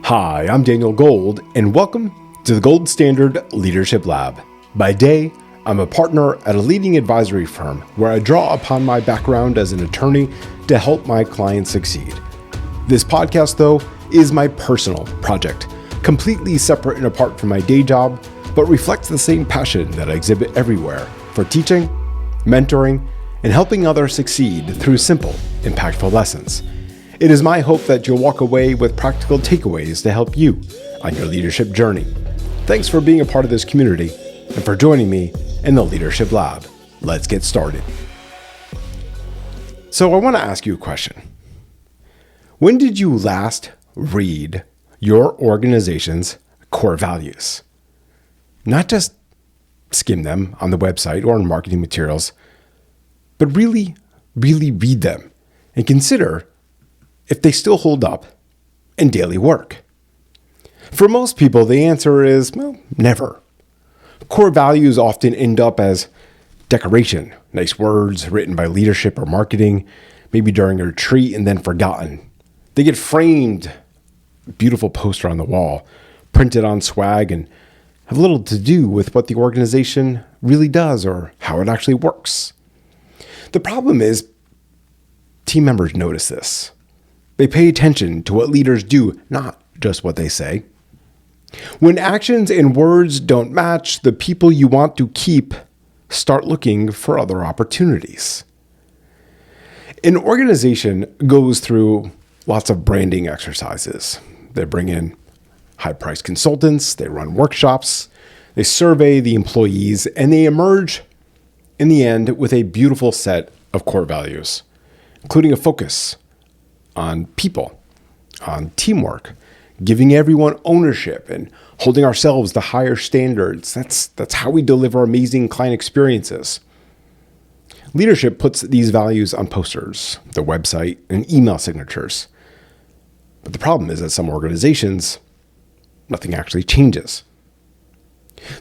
Hi, I'm Daniel Gold, and welcome to the Gold Standard Leadership Lab. By day, I'm a partner at a leading advisory firm where I draw upon my background as an attorney to help my clients succeed. This podcast, though, is my personal project, completely separate and apart from my day job, but reflects the same passion that I exhibit everywhere for teaching, mentoring, and helping others succeed through simple, impactful lessons. It is my hope that you'll walk away with practical takeaways to help you on your leadership journey. Thanks for being a part of this community and for joining me in the Leadership Lab. Let's get started. So I want to ask you a question. When did you last read your organization's core values? Not just skim them on the website or in marketing materials, but really read them and consider if they still hold up in daily work. For most people, the answer is, well, never. Core values often end up as decoration, nice words written by leadership or marketing, maybe during a retreat and then forgotten. They get framed, beautiful poster on the wall, printed on swag, and have little to do with what the organization really does or how it actually works. The problem is, team members notice this. They pay attention to what leaders do, not just what they say. When actions and words don't match, the people you want to keep start looking for other opportunities. An organization goes through lots of branding exercises. They bring in high-priced consultants, they run workshops, they survey the employees, and they emerge in the end with a beautiful set of core values, including a focus on people, on teamwork, giving everyone ownership and holding ourselves to higher standards. That's how we deliver amazing client experiences. Leadership puts these values on posters, their website, and email signatures. But the problem is that some organizations, nothing actually changes.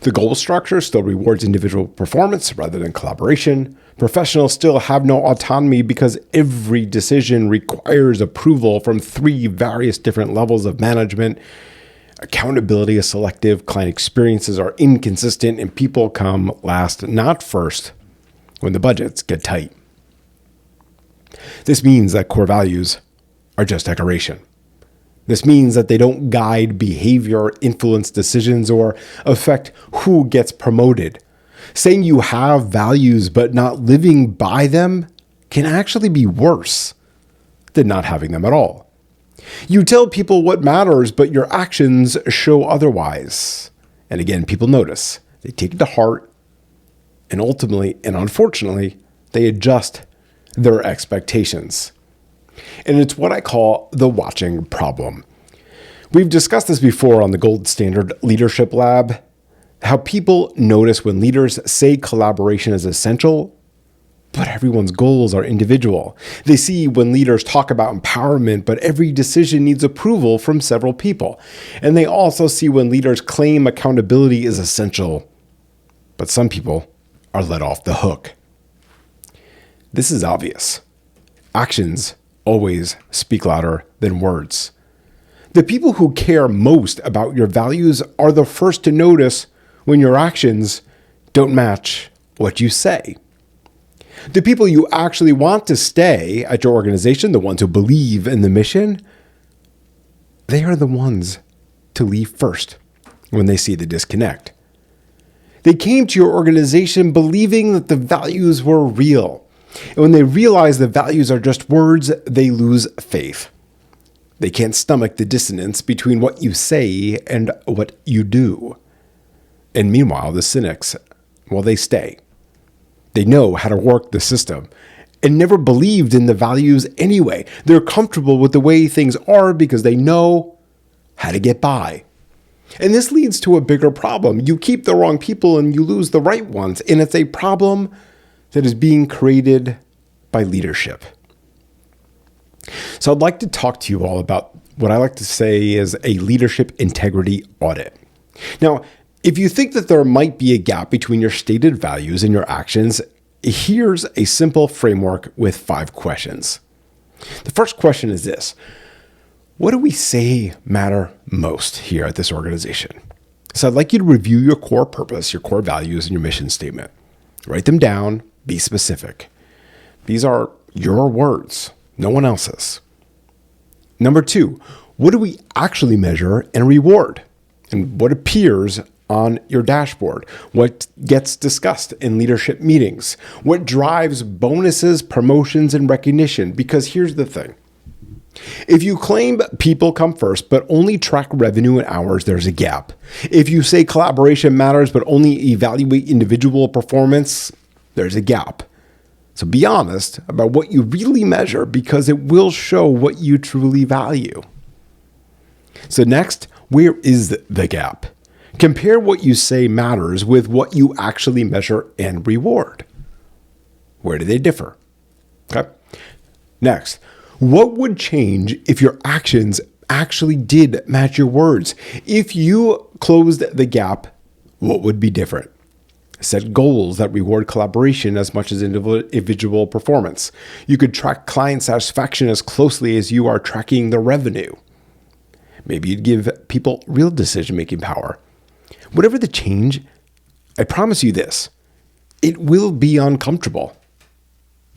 The goal structure still rewards individual performance rather than collaboration. Professionals still have no autonomy because every decision requires approval from 3 various different levels of management. Accountability is selective, client experiences are inconsistent, and people come last, not first, when the budgets get tight. This means that core values are just decoration. This means that they don't guide behavior, influence decisions, or affect who gets promoted. Saying you have values but not living by them can actually be worse than not having them at all. You tell people what matters, but your actions show otherwise. And again, people notice. They take it to heart, and ultimately, and unfortunately, they adjust their expectations. And it's what I call the watching problem. We've discussed this before on the Gold Standard Leadership Lab, how people notice when leaders say collaboration is essential, but everyone's goals are individual. They see when leaders talk about empowerment, but every decision needs approval from several people. And they also see when leaders claim accountability is essential, but some people are let off the hook. This is obvious. Actions always speak louder than words. The people who care most about your values are the first to notice when your actions don't match what you say. The people you actually want to stay at your organization, the ones who believe in the mission, they are the ones to leave first when they see the disconnect. They came to your organization believing that the values were real. And when they realize the values are just words, they lose faith. They can't stomach the dissonance between what you say and what you do. And meanwhile, the cynics, well, they stay. They know how to work the system and never believed in the values anyway. They're comfortable with the way things are because they know how to get by. And this leads to a bigger problem. You keep the wrong people and you lose the right ones. And it's a problem that is being created by leadership. So I'd like to talk to you all about what I like to say is a leadership integrity audit. Now, if you think that there might be a gap between your stated values and your actions, here's a simple framework with 5 questions. The first question is this: What do we say matter most here at this organization? So I'd like you to review your core purpose, your core values, and your mission statement. Write them down, be specific. These are your words, no one else's. Number 2, what do we actually measure and reward? And what appears on your dashboard? What gets discussed in leadership meetings? What drives bonuses, promotions, and recognition? Because here's the thing. If you claim people come first, but only track revenue and hours, there's a gap. If you say collaboration matters, but only evaluate individual performance, there's a gap. So be honest about what you really measure, because it will show what you truly value. So next, where is the gap? Compare what you say matters with what you actually measure and reward. Where do they differ? Okay. Next, what would change if your actions actually did match your words? If you closed the gap, what would be different? Set goals that reward collaboration as much as individual performance. You could track client satisfaction as closely as you are tracking the revenue. Maybe you'd give people real decision-making power. Whatever the change, I promise you this, it will be uncomfortable.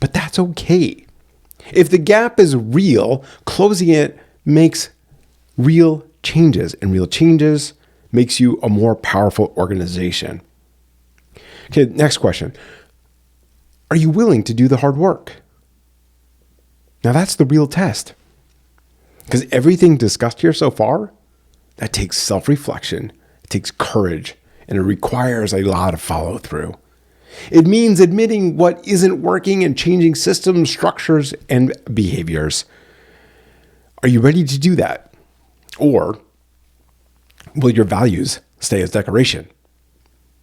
But that's okay. If the gap is real, closing it makes real changes, and real changes makes you a more powerful organization. Okay, next question. Are you willing to do the hard work? Now that's the real test. Because everything discussed here so far, that takes self-reflection, it takes courage, and it requires a lot of follow-through. It means admitting what isn't working and changing systems, structures, and behaviors. Are you ready to do that? Or will your values stay as decoration?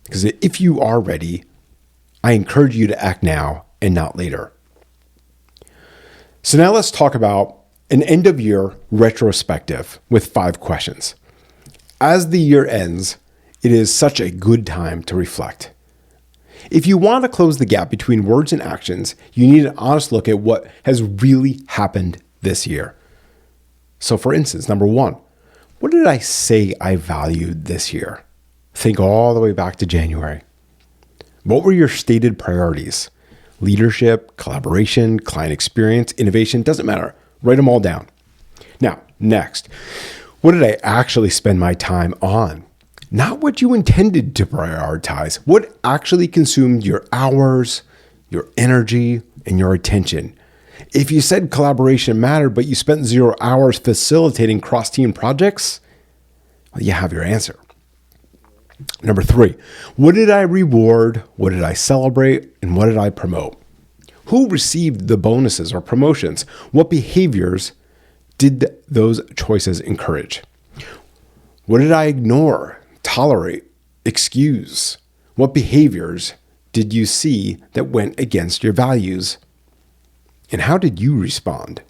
Because if you are ready, I encourage you to act now and not later. So now let's talk about an end-of-year retrospective with 5 questions. As the year ends, it is such a good time to reflect. If you want to close the gap between words and actions, you need an honest look at what has really happened this year. So for instance, number 1, what did I say I valued this year? Think all the way back to January. What were your stated priorities? Leadership, collaboration, client experience, innovation, doesn't matter. Write them all down. Now, next, what did I actually spend my time on? Not what you intended to prioritize. What actually consumed your hours, your energy, and your attention? If you said collaboration mattered, but you spent 0 hours facilitating cross-team projects, well, you have your answer. Number 3, what did I reward? What did I celebrate? And what did I promote? Who received the bonuses or promotions? What behaviors did those choices encourage? What did I ignore, tolerate, excuse? What behaviors did you see that went against your values? And how did you respond?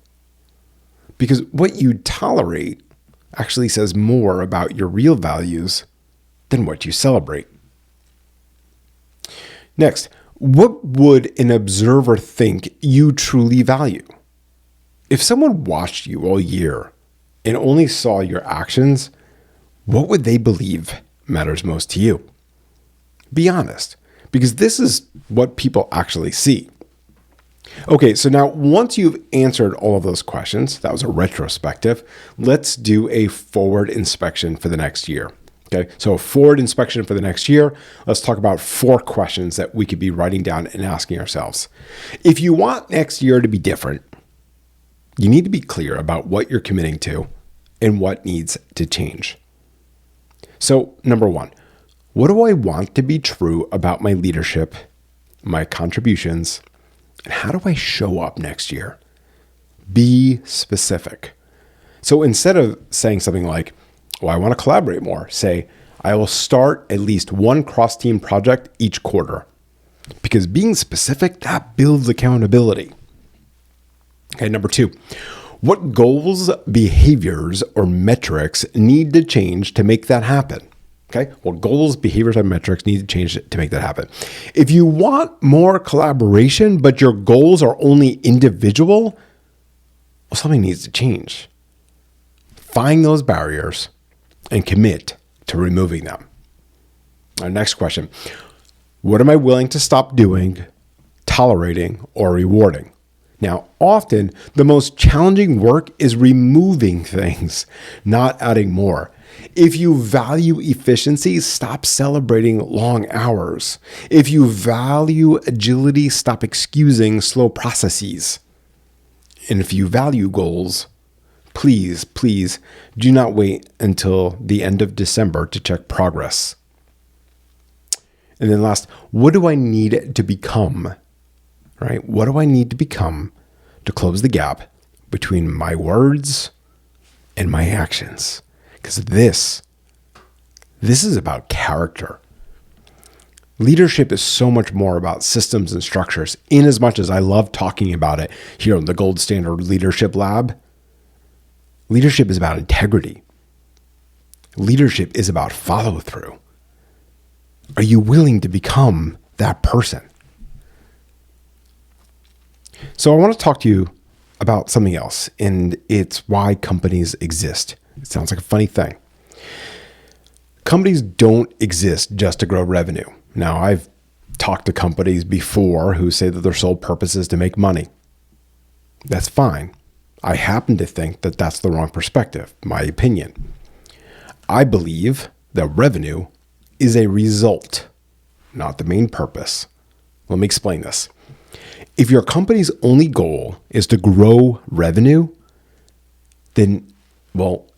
Because what you tolerate actually says more about your real values than what you celebrate. Next, what would an observer think you truly value? If someone watched you all year and only saw your actions, what would they believe matters most to you? Be honest, because this is what people actually see. Okay, so now once you've answered all of those questions, that was a retrospective, let's do a forward inspection for the next year. Okay, so a forward inspection for the next year, let's talk about 4 questions that we could be writing down and asking ourselves. If you want next year to be different, you need to be clear about what you're committing to and what needs to change. So number 1, what do I want to be true about my leadership, my contributions, and how do I show up next year? Be specific. So instead of saying something like, well, I want to collaborate more, say, I will start at least 1 cross-team project each quarter. Because being specific, that builds accountability. Okay, number 2, what goals, behaviors, or metrics need to change to make that happen? Okay, well, goals, behaviors, and metrics need to change to make that happen. If you want more collaboration, but your goals are only individual, well, something needs to change. find those barriers and commit to removing them. Our next question: what am I willing to stop doing, tolerating, or rewarding? Now, often the most challenging work is removing things, not adding more. If you value efficiency, stop celebrating long hours. If you value agility, stop excusing slow processes. And if you value goals, please do not wait until the end of December to check progress. And then last, what do I need to become? Right? What do I need to become to close the gap between my words and my actions? Because this is about character. Leadership is so much more about systems and structures. In as much as I love talking about it here on the Gold Standard Leadership Lab, leadership is about integrity. Leadership is about follow through. Are you willing to become that person? So I want to talk to you about something else, and it's why companies exist. It sounds like a funny thing. Companies don't exist just to grow revenue. Now, I've talked to companies before who say that their sole purpose is to make money. That's fine. I happen to think that that's the wrong perspective, my opinion. I believe that revenue is a result, not the main purpose. Let me explain this. If your company's only goal is to grow revenue, then,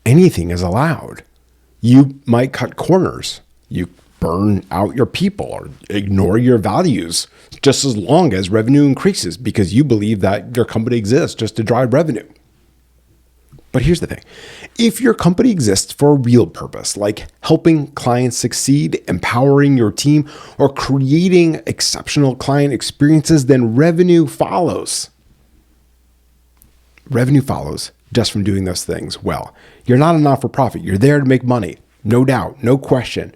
anything is allowed. You might cut corners. You burn out your people or ignore your values just as long as revenue increases because you believe that your company exists just to drive revenue. But here's the thing. If your company exists for a real purpose, like helping clients succeed, empowering your team, or creating exceptional client experiences, then revenue follows. Revenue follows just from doing those things well. You're not a not-for-profit. You're there to make money. No doubt, no question.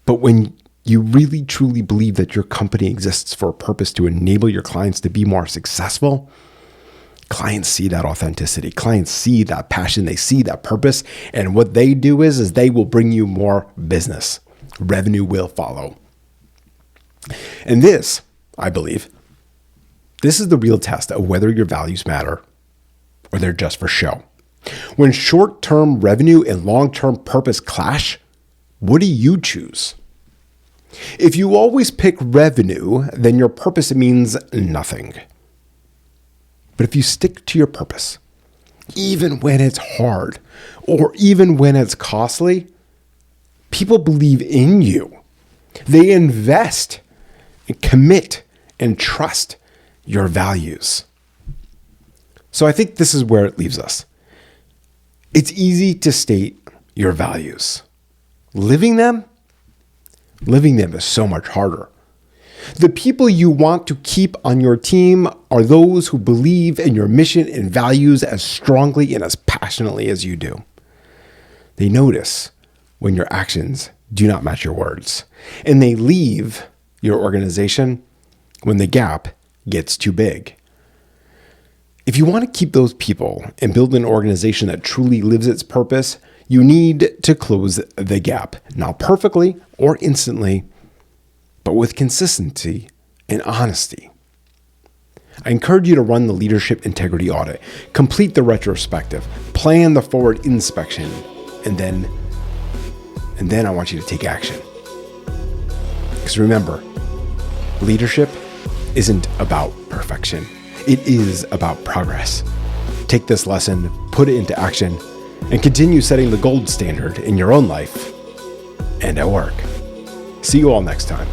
But when you really truly believe that your company exists for a purpose to enable your clients to be more successful, clients see that authenticity. Clients see that passion. They see that purpose. And what they do is they will bring you more business. Revenue will follow. And this, I believe, this is the real test of whether your values matter or they're just for show. When short-term revenue and long-term purpose clash, what do you choose? If you always pick revenue, then your purpose means nothing. But if you stick to your purpose, even when it's hard or even when it's costly, people believe in you. They invest and commit and trust your values. So I think this is where it leaves us. It's easy to state your values. Living them is so much harder. The people you want to keep on your team are those who believe in your mission and values as strongly and as passionately as you do. They notice when your actions do not match your words, and they leave your organization when the gap gets too big. If you want to keep those people and build an organization that truly lives its purpose, you need to close the gap, not perfectly or instantly, but with consistency and honesty. I encourage you to run the leadership integrity audit, complete the retrospective, plan the forward inspection, and then I want you to take action. Because remember, leadership isn't about perfection. It is about progress. Take this lesson, put it into action, and continue setting the gold standard in your own life and at work. See you all next time.